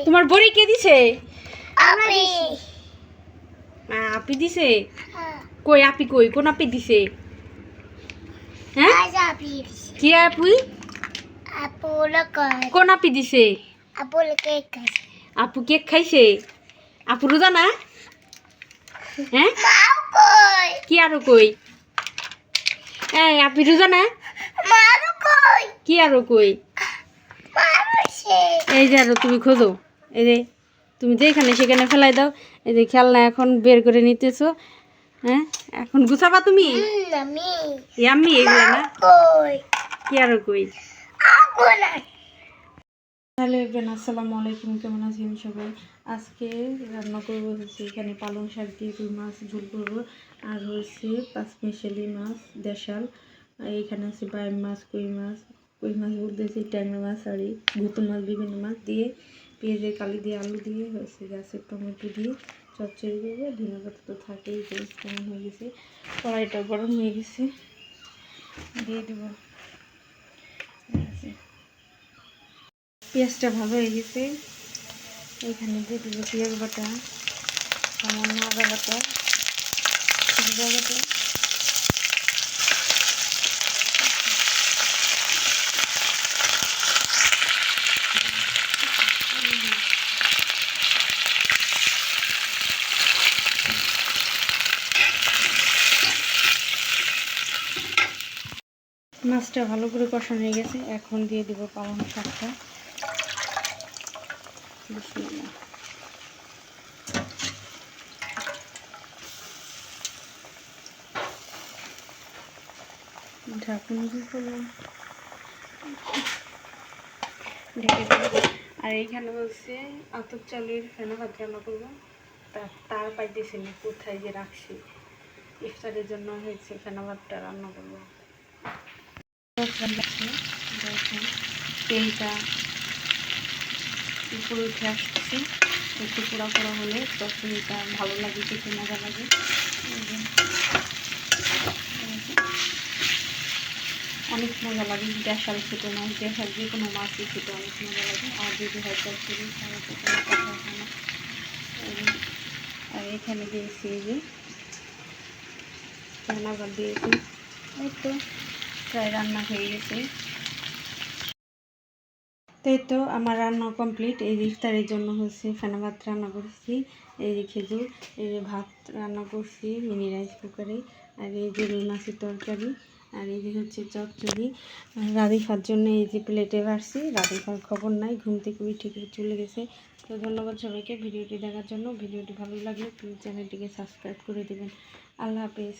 তোমার বড়ি কে দিছে? আপি। আপি দিছে? কই আপি কই? কোন আপি দিছে? হ্যাঁ কি আপি? কোন আপি দিছে? আপু কেক খাইছে? আপু রোজা না? হ্যাঁ কি আরো কই? এই আপি রোজা না? কি আরো কই? এই যে আরো তুমি খোঁজো, এই যে তুমি যেখানে সেখানে ফেলাই দাও। এই যে খেলনা এখন বের করে নিতেছো। হ্যাঁ এখন গুছাবা তুমি? আমি এগুলো না কি আরো কই? হ্যালো এভরিওয়ান, আসসালামু আলাইকুম। কেমন আছেন সবাই? আজকে রান্না করবো হচ্ছে এখানে পালং শাক দিয়ে রুই মাছ ঝোল করবো, আর হচ্ছে পাঁচমিশালি মাছ দেশাল, আর এখানে আছে বাইম মাছ, কই মাছ বলতেছি, ট্যাংরা মাছ, আর গুতো মাছ, বিভিন্ন মাছ দিয়ে পেঁয়াজের কালি দিয়ে আলু দিয়ে হচ্ছে গাছের টমেটো দিয়ে চচ্চড়ি করবো। ধনে পাতা তো থাকেই, কেমন হয়ে গেছে, কড়াইটা গরম হয়ে গেছে, দিয়ে দেবো। পেঁয়াজটা ভালো হয়ে গেছে, এখানে দিয়ে দেবো পেঁয়াজ বাটা, সামান্য আদা বাটা, জিরা বাটা, মাছটা ভালো করে কষানো হয়ে গেছে। এখন দিয়ে দেবো পালং শাকটা। বিসমিল্লাহ। ঢাকনা দিয়ে করলাম, ঢেকে দেবো। আর এইখানে হচ্ছে আতপ চালের ফেনা ভাত রান্না করবো, তার পাইতেছি না কোথায় যে রাখছি। ইফতারের জন্য হয়েছে ফেনা ভাতটা রান্না করবো। তেলটা উপরে উঠে আসতেছে, একটু পোড়া পোড়া হলে তরকারিটা ভালো লাগে, খেতে মজা লাগে। অনেক মজা লাগে দেশাল ছোটো মাছ, দেশাল যে কোনো মাছই খেতে অনেক মজা লাগে। আর যদি হয় চচ্চড়ি তাহলে তো কোনো কথা হয় না। আর এখানে দিয়েছি এই যে রান্নাঘর দিয়েছি, এই তো প্রায় রান্না হয়ে গেছে। তাই তো আমার রান্না কমপ্লিট। এই যে ইফতারের জন্য হচ্ছে ফেনা ভাত রান্না করছি, এই যে খেজুর, এই যে ভাত রান্না করছি মিনি রাইস কুকারে, আর এই যে রুই মাছের তরকারি, আর এই যে হচ্ছে চচ্চড়ি। রাধিফার জন্য এই যে প্লেটে রাখছি, রাধিফার খবর নাই, ঘুম থেকে উঠে চলে গেছে। তো ধন্যবাদ সবাইকে ভিডিওটি দেখার জন্য। ভিডিওটি ভালো লাগলে প্লিজ চ্যানেলটিকে সাবস্ক্রাইব করে দেবেন। আল্লাহ হাফেজ।